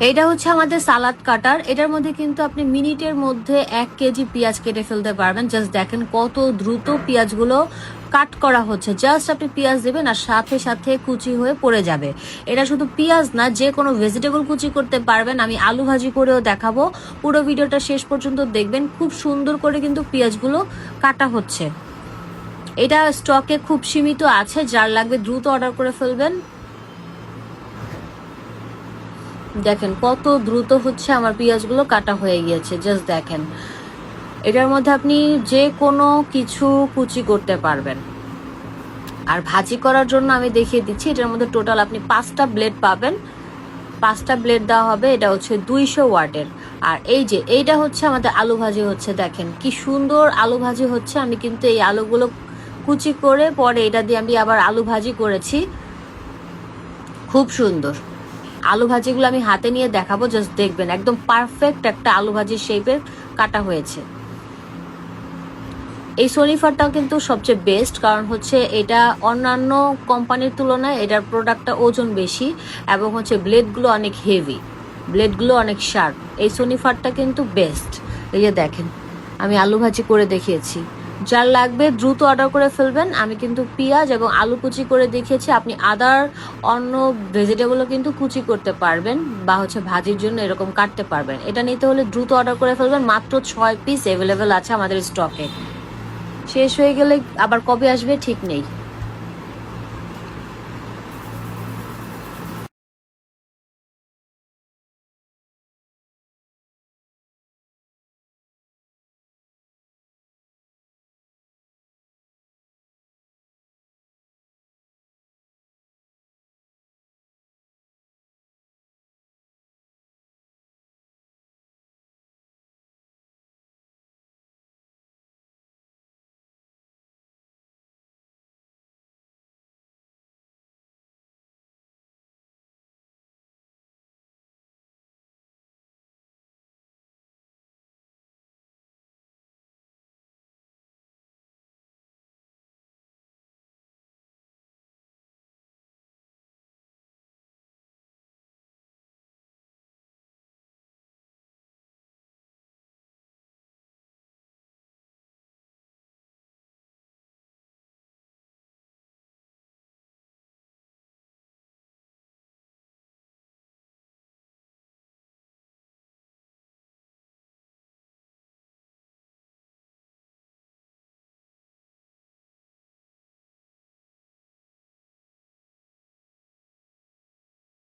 এটা হচ্ছে আমাদের সালাদ কাটার। এটার মধ্যে কিন্তু আপনি মিনিটের মধ্যে 1 কেজি পেঁয়াজ কেটে ফেলতে পারবেন। জাস্ট দেখেন কত দ্রুত পেঁয়াজগুলো কাট করা হচ্ছে। জাস্ট আপনি পেঁয়াজ দেবেন আর সাথে সাথে কুচি হয়ে পড়ে যাবে। এটা শুধু পেঁয়াজ না, যে কোনো ভেজিটেবল কুচি করতে পারবেন। আমি আলু ভাজি করেও দেখাবো, পুরো ভিডিওটা শেষ পর্যন্ত দেখবেন। খুব সুন্দর করে কিন্তু পেঁয়াজগুলো কাটা হচ্ছে। এটা স্টকে খুব সীমিত আছে, যার লাগবে দ্রুত অর্ডার করে ফেলবেন। দেখেন কত দ্রুত হচ্ছে আমার পেঁয়াজগুলো কাটা হয়ে গিয়েছে। জাস্ট দেখেন, এটার মধ্যে আপনি যে কোনো কিছু কুচি করতে পারবেন। আর ভাজি করার জন্য আমি দেখিয়ে দিচ্ছি, এটার মধ্যে টোটাল আপনি 5টা ব্লেড পাবেন। 5টা ব্লেড দেওয়া হবে। এটা হচ্ছে 200 ওয়াটের। আর এই যে এইটা হচ্ছে আমাদের আলু ভাজি হচ্ছে। দেখেন কি সুন্দর আলু ভাজি হচ্ছে। আমি কিন্তু এই আলুগুলো কুচি করে পরে এটা দিয়ে আমি আবার আলু ভাজি করেছি। খুব সুন্দর আলু ভাজিগুলো আমি হাতে নিয়ে দেখাবো, জাস্ট দেখবেন একদম পারফেক্ট একটা আলু ভাজির শেপের কাটা হয়েছে। এই সনিফারটাও কিন্তু সবচেয়ে বেস্ট, কারণ হচ্ছে এটা অন্যান্য কোম্পানির তুলনায় এটার প্রোডাক্টটা ওজন বেশি এবং হচ্ছে ব্লেডগুলো অনেক হেভি, ব্লেডগুলো অনেক শার্প। এই সনিফারটা কিন্তু বেস্ট। এই যে দেখেন আমি আলু ভাজি করে দেখিয়েছি। যার লাগবে দ্রুত অর্ডার করে ফেলবেন। আমি কিন্তু পেঁয়াজ এবং আলু কুচি করে দেখিয়েছি। আপনি আদার অন্য ভেজিটেবলও কিন্তু কুচি করতে পারবেন বা হচ্ছে ভাজির জন্য এরকম কাটতে পারবেন। এটা নিতে হলে দ্রুত অর্ডার করে ফেলবেন। মাত্র 6 পিস অ্যাভেলেবেল আছে আমাদের স্টকে। শেষ হয়ে গেলে আবার কবে আসবে ঠিক নেই।